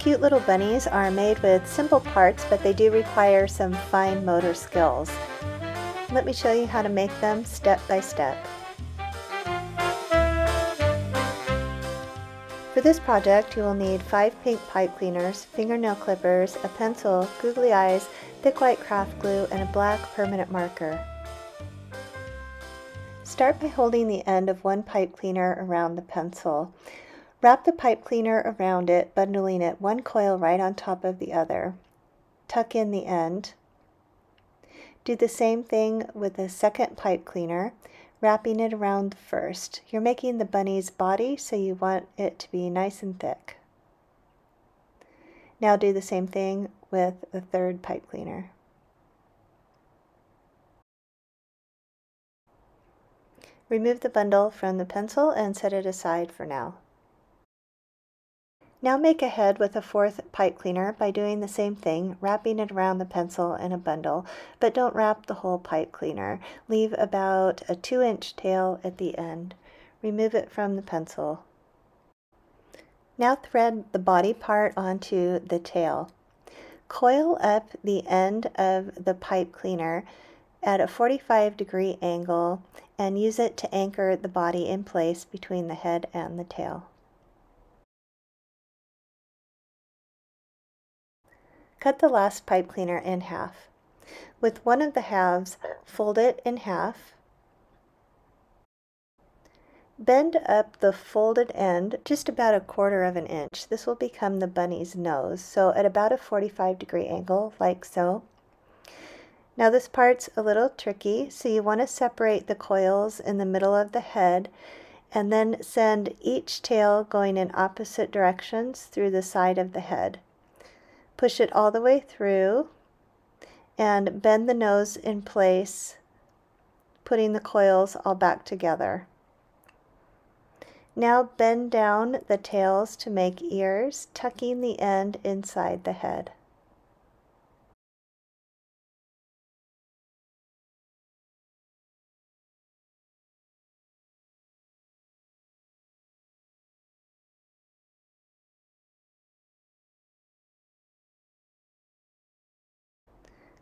cute little bunnies are made with simple parts, but they do require some fine motor skills. Let me show you how to make them step by step. For this project, you will need 5 pink pipe cleaners, fingernail clippers, a pencil, googly eyes, thick white craft glue, and a black permanent marker. Start by holding the end of one pipe cleaner around the pencil. Wrap the pipe cleaner around it, bundling it one coil right on top of the other. Tuck in the end. Do the same thing with the second pipe cleaner, wrapping it around the first. You're making the bunny's body, so you want it to be nice and thick. Now do the same thing with the third pipe cleaner. Remove the bundle from the pencil and set it aside for now. Now make a head with a fourth pipe cleaner by doing the same thing, wrapping it around the pencil in a bundle, but don't wrap the whole pipe cleaner. Leave about a 2-inch tail at the end. Remove it from the pencil. Now thread the body part onto the tail. Coil up the end of the pipe cleaner at a 45-degree angle and use it to anchor the body in place between the head and the tail. Cut the last pipe cleaner in half. With one of the halves, fold it in half. Bend up the folded end just about a 1/4 of an inch. This will become the bunny's nose, so at about a 45-degree angle, like so. Now this part's a little tricky, so you want to separate the coils in the middle of the head and then send each tail going in opposite directions through the side of the head. Push it all the way through and bend the nose in place, putting the coils all back together. Now bend down the tails to make ears, tucking the end inside the head.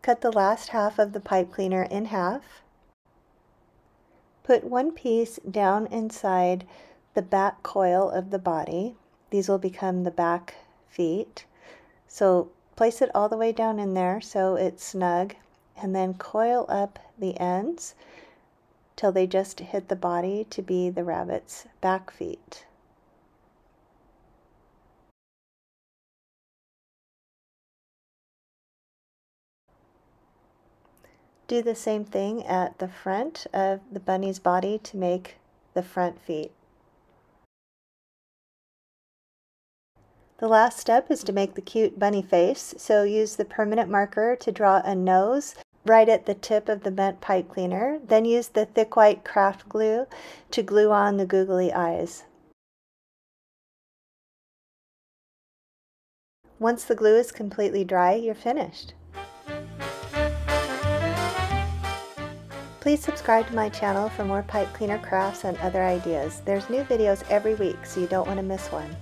Cut the last half of the pipe cleaner in half. Put one piece down inside the back coil of the body. These will become the back feet. So place it all the way down in there so it's snug, and then coil up the ends till they just hit the body to be the rabbit's back feet. Do the same thing at the front of the bunny's body to make the front feet. The last step is to make the cute bunny face, so use the permanent marker to draw a nose right at the tip of the bent pipe cleaner, then use the thick white craft glue to glue on the googly eyes. Once the glue is completely dry, you're finished. Please subscribe to my channel for more pipe cleaner crafts and other ideas. There's new videos every week, so you don't want to miss one.